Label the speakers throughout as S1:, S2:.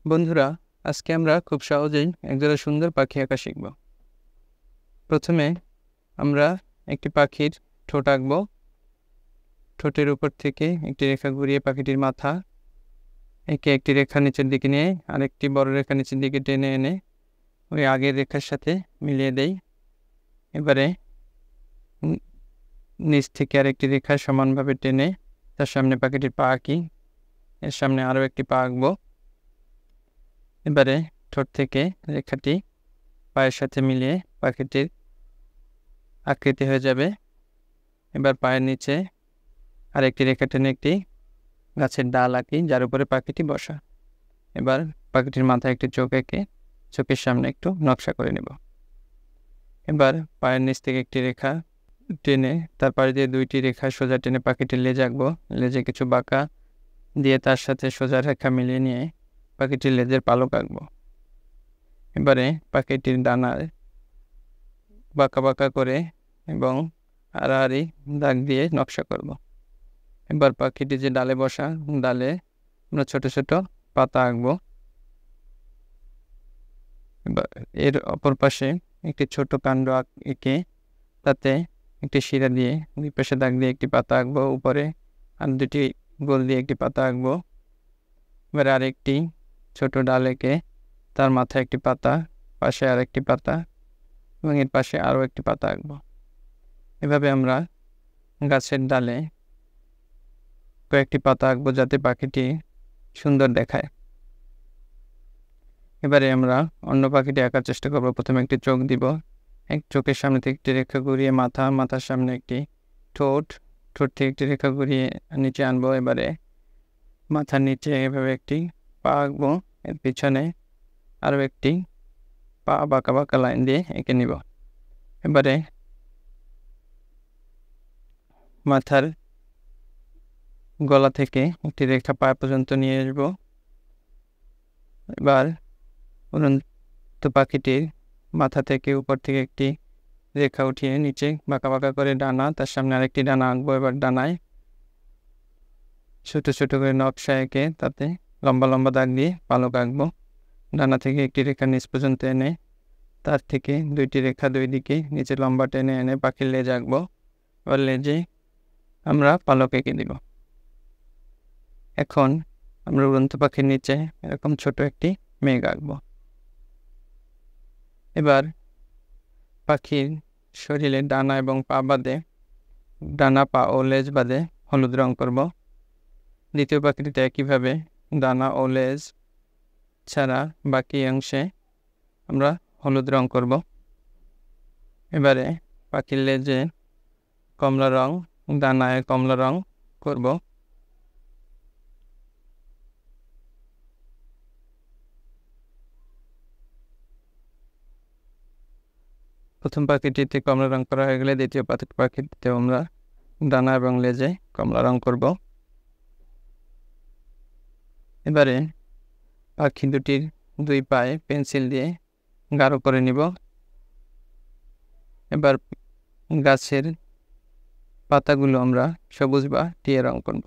S1: বন্ধুরা, আজকে আমরা খুব সহজেই একজোড়া সুন্দর পাখি আঁকা শিখব। প্রথমে আমরা একটি পাখির ঠোঁট আঁকব। ঠোঁটের উপর থেকে একটি রেখা ঘুরিয়ে পাখিটির মাথা এঁকে একটি রেখা নিচের দিকে নিয়ে আরেকটি বড় রেখা নিচের দিকে টেনে এনে ওই আগের রেখার সাথে মিলিয়ে দেই। এবারে নিচ থেকে আরেকটি রেখা সমানভাবে টেনে তার সামনে পাখিটির পা আঁকি। এর সামনে আরও একটি পা আঁকব। এবারে ঠোঁট থেকে রেখাটি পায়ের সাথে মিলিয়ে পাখিটির আকৃতি হয়ে যাবে। এবার পায়ের নিচে আরেকটি রেখা টেনে একটি গাছের ডাল আঁকি, যার উপরে পাখিটি বসা। এবার পাখিটির মাথায় একটি চোখ এঁকে চোখের সামনে একটু নকশা করে নেব। এবার পায়ের নিচ থেকে একটি রেখা টেনে তার পাশ দিয়ে দুইটি রেখা সোজা টেনে পাখিটির লেজ আঁকবো। লেজে কিছু বাঁকা দিয়ে তার সাথে সোজা রেখা মিলিয়ে নিয়ে পাখিটির লেজের পালক আঁকবো। এবারে পাখিটির ডানায় বাঁকা বাঁকা করে এবং আড়াআড়ি দাগ দিয়ে নকশা করব। এবার পাখিটি যে ডালে বসা, ডালে আমরা ছোট ছোট পাতা আঁকবো। এবার এর অপর পাশে একটি ছোট কাণ্ড এঁকে তাতে একটি শিরা দিয়ে দুই পাশে দাগ দিয়ে একটি পাতা আঁকবো। উপরে আর দুটি গোল দিয়ে একটি পাতা আঁকবো। এবার আরেকটি ছোট ডাল এঁকে তার মাথায় একটি পাতা, পাশে আরেকটি পাতা এবং এর পাশে আরও একটি পাতা আঁকবো। এভাবে আমরা গাছের ডালে কয়েকটি পাতা আঁকবো যাতে পাখিটি সুন্দর দেখায়। এবারে আমরা অন্য পাখিটি আঁকার চেষ্টা করব। প্রথমে একটি চোখ দিব। এক চোখের সামনে থেকে একটি রেখা ঘুরিয়ে মাথা, মাথার সামনে একটি ঠোঁট, ঠোঁট থেকে একটি রেখা ঘুরিয়ে নিচে আনবো। এবারে মাথার নিচে এভাবে একটি পা আঁকবো। এর পিছনে আরও একটি পা বাঁকা বাঁকা লাইন দিয়ে এঁকে নিব। এবারে মাথার গলা থেকে একটি রেখা পা পর্যন্ত নিয়ে আসবো। এবার উড়ন্ত পাখিটির মাথা থেকে উপর থেকে একটি রেখা উঠিয়ে নিচে বাঁকা বাঁকা করে ডানা, তার সামনে আরেকটি ডানা আঁকবো। এবার ডানায় ছোট ছোট করে নকশা এঁকে তাতে লম্বা লম্বা দাগ দিয়ে পালক আঁকবো। ডানা থেকে একটি রেখা নিচ পর্যন্ত এনে তার থেকে দুইটি রেখা দুই দিকে নিচে লম্বা টেনে এনে পাখির লেজ আঁকবো। এবার লেজে আমরা পালক এঁকে দিব। এখন আমরা উড়ন্ত পাখির নিচে এরকম ছোট একটি মেঘ আঁকবো। এবার পাখির শরীরে ডানা এবং পা বাদে, ডানা, পা ও লেজ বাদে হলুদ রং করব। দ্বিতীয় পাখিটিতে একইভাবে ডানা ও লেজ ছাড়া বাকি অংশে আমরা হলুদ রং করব। এবারে পাখির লেজে কমলা রং, ডানায় কমলা রং করব। প্রথম পাখিটিতে কমলা রং করা হয়ে গেলে দ্বিতীয় পাখিটিতে আমরা ডানা এবং লেজে কমলা রং করব। এবারে পাখি দুটির দুই পায়ে পেন্সিল দিয়ে গাঢ় করে নিব। এবার গাছের পাতাগুলো আমরা সবুজ বা টিয়ে রং করব।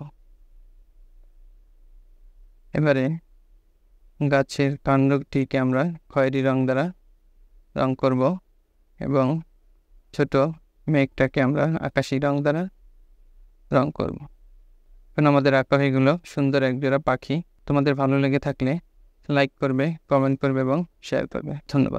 S1: এবারে গাছের কাণ্ডটিকে আমরা খয়েরি রং দ্বারা রং করব এবং ছোট মেঘটাকে আমরা আকাশি রং দ্বারা রং করব। এখন আমাদের আঁকা হয়ে গেল সুন্দর একজোড়া পাখি। তোমাদের ভালো লেগে থাকলে লাইক করবে, কমেন্ট করবে এবং শেয়ার করবে। ধন্যবাদ।